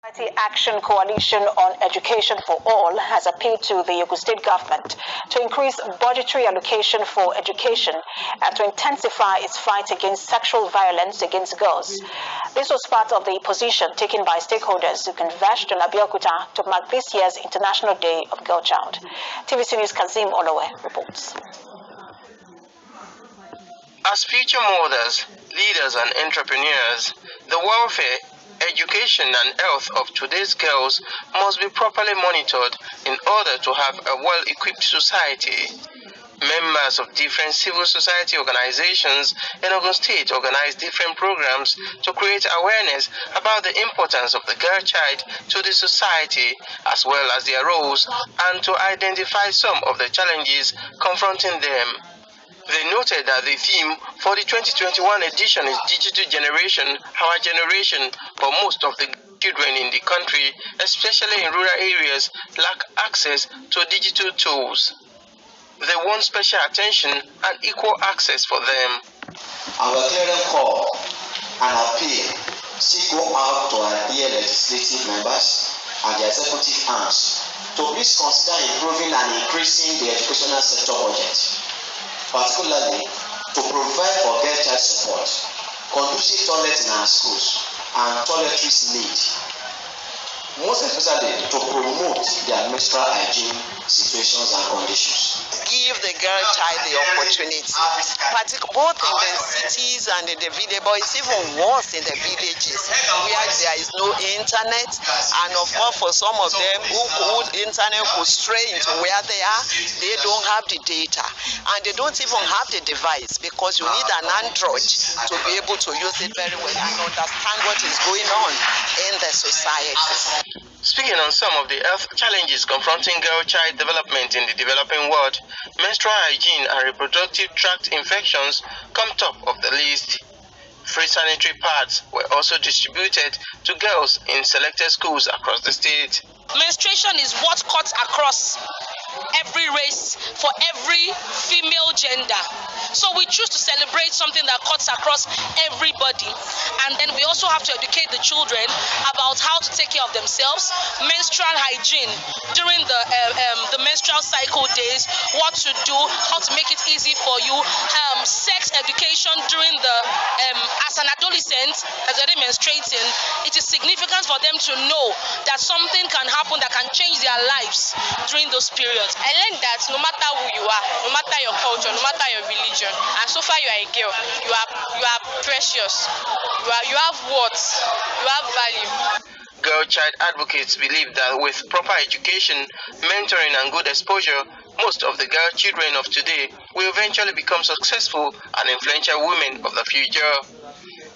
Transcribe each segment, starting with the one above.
Action Coalition on Education for All has appealed to the Ogun State government to increase budgetary allocation for education and to intensify its fight against sexual violence against girls. This was part of the position taken by stakeholders who converged on Abeokuta to mark this year's International Day of Girl Child. TVC News' Kazim Olowe reports. As future mothers, leaders and entrepreneurs, the welfare, education and health of today's girls must be properly monitored in order to have a well-equipped society. Members of different civil society organizations in Ogun State organize different programs to create awareness about the importance of the girl child to the society, as well as their roles, and to identify some of the challenges confronting them. They noted that the theme for the 2021 edition is Digital Generation, Our Generation, but most of the children in the country, especially in rural areas, lack access to digital tools. They want special attention and equal access for them. Our clearing call and appeal still go out to our dear legislative members and the executive arms to please consider improving and increasing the educational sector budget, particularly to provide for girl child support, conducive toilets in our schools, and toiletries need. Most especially to promote their menstrual hygiene situations and conditions. Give the girl child the opportunity, both in the cities and in the village, but it's even worse in the villages where there is no internet, and of course for some of them who internet could stray into where they are, they don't have the data, and they don't even have the device, because you need an Android to be able to use it very well and understand what is going on in the society. Speaking on some of the health challenges confronting girl child development in the developing world, menstrual hygiene and reproductive tract infections come top of the list. Free sanitary pads were also distributed to girls in selected schools across the state. Menstruation is what cuts across every race, for every female gender. So we choose to celebrate something that cuts across everybody. And then we also have to educate the children about how to take care of themselves, menstrual hygiene during the menstrual cycle days, what to do, how to make it easy for you, sex education during the, as an adolescent, as they're menstruating, it is significant for them to know that something can happen that can change their lives during those periods. I learned that no matter who you are, no matter your culture, no matter your religion, and so far you are a girl, you are precious. You have worth, you have value. Girl child advocates believe that with proper education, mentoring and good exposure, most of the girl children of today will eventually become successful and influential women of the future.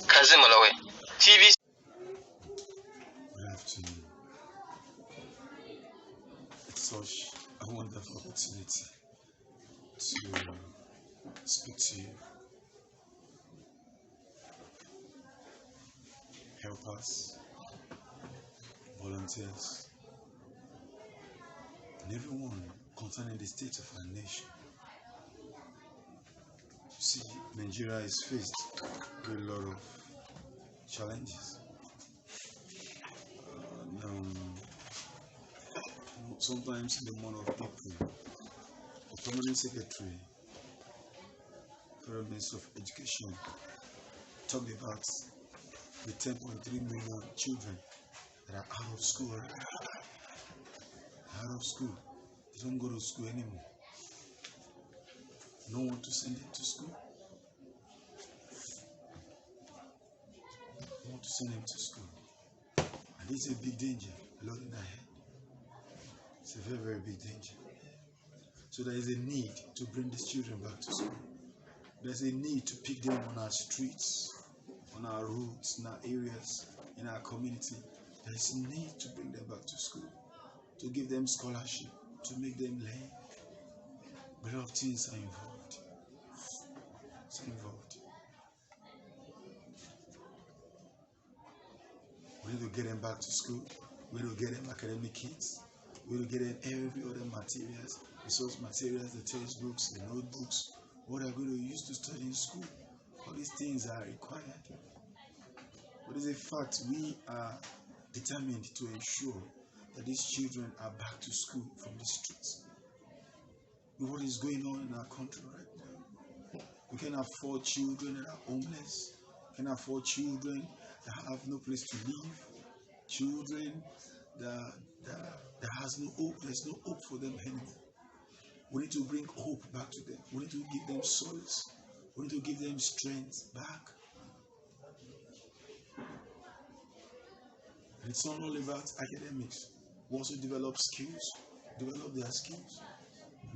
Kazim Olowe, TVC. Good afternoon. It's such a wonderful opportunity to speak to you. Helpers, volunteers, and everyone concerning the state of our nation. You see, Nigeria is faced with a lot of challenges. Sometimes in the month of April, the Permanent Secretary, Federal Minister of Education, talked about the 10.3 million children that are out of school. Out of school. They don't go to school anymore. No one to send them to school. No one to send them to school. And this is a big danger loading ahead. It's a very, very big danger. So there is a need to bring these children back to school. There's a need to pick them on our streets, on our roads, in our areas, in our community. There is a need to bring them back to school, to give them scholarship, to make them learn. A lot of things are involved. It's involved. We need to get them back to school. We need to get them academic kits. We need to get them every other materials, resource materials, the textbooks, the notebooks, what are going to use to study in school. All these things are required. But it's a fact, we are determined to ensure that these children are back to school from the streets. With what is going on in our country right now, we can afford children that are homeless, we can afford children that have no place to live, children that has no hope. There's no hope for them anymore. We need to bring hope back to them. We need to give them solace. We need to give them strength back. And it's not all about academics. We also develop skills, develop their skills,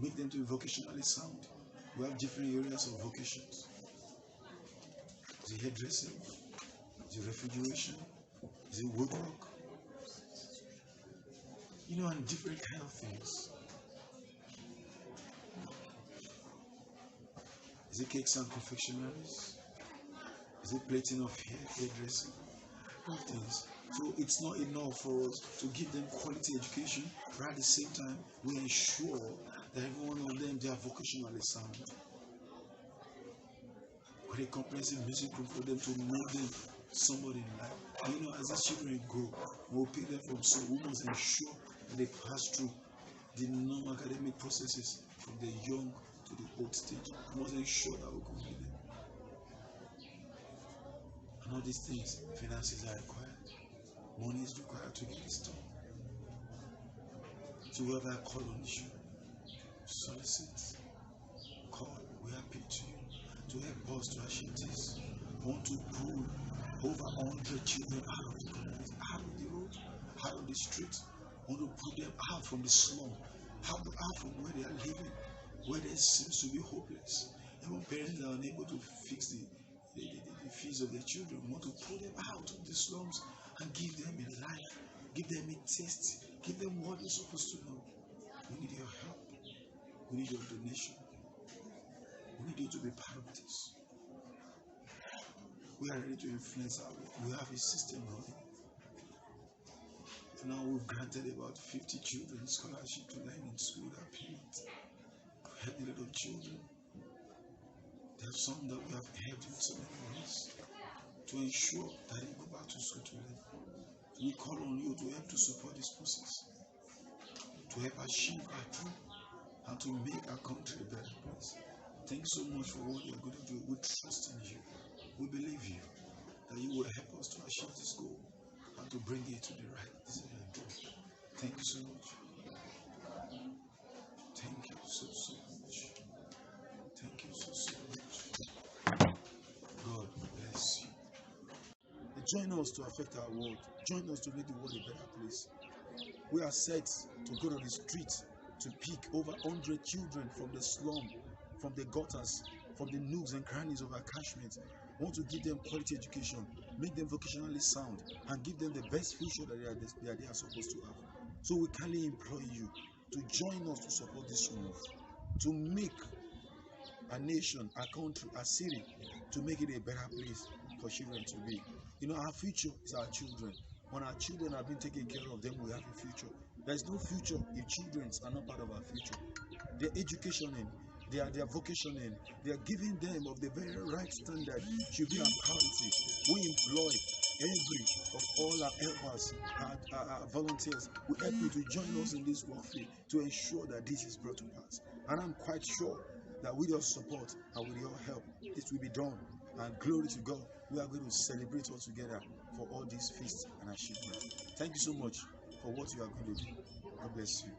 make them to be vocationally sound. We have different areas of vocations. Is it hairdressing? Is it refrigeration? Is it woodwork? And different kind of things. Is it cakes and confectionaries? Is it plating of hair, hairdressing? All things. So it's not enough for us to give them quality education, but at the same time, we ensure that every one of them, they are vocationally sound. With a comprehensive music room for them to make them somebody in life. And as the children grow, we'll pick them from school. We must ensure that they pass through the non-academic processes from the young to the old stage. We must ensure that we complete them. And all these things, finances are required. Money is required to get this done. So whoever I call on you, solicit, call, we appeal to you to help us to achieve this. We want to pull over 100 children out of the community, out of the road, out of the street. We want to pull them out from the slum, out from where they are living, where there seems to be hopeless. Even parents are unable to fix the fees of their children. We want to pull them out of the slums and give them a life, give them a taste, give them what they're supposed to know. We need your help. We need your donation. We need you to be part of this. We are ready to influence our work. We have a system running. For now, we've granted about 50 children scholarship to learn in school that parents. We help a lot of children. There are some that we have helped in so many ways to ensure that they go back to school to learn. We call on you to help to support this process, to help achieve our dream, and to make our country a better place. Thank you so much for what you are going to do. We trust in you. We believe you, that you will help us to achieve this goal and to bring it to the right decision. Thank you so much. Thank you so much. Thank you so much. God bless you. Join us to affect our world. Join us to make the world a better place. We are set to go to the street to pick over 100 children from the slum, from the gutters, from the nooks and crannies of our catchment. We want to give them quality education, make them vocationally sound, and give them the best future that they are supposed to have. So we kindly implore you to join us to support this move, to make our nation, our country, our city, to make it a better place for children to be. Our future is our children. When our children have been taken care of, then we have a future. There is no future if children are not part of our future. Their education their vocation they are giving them of the very right standard should be our priority. We employ every of all our helpers, our volunteers. We help you to join us in this warfare to ensure that this is brought to pass. And I'm quite sure that with your support and with your help, this will be done. And glory to God, we are going to celebrate all together for all these feasts and achievements. Thank you so much for what you are going to do. God bless you.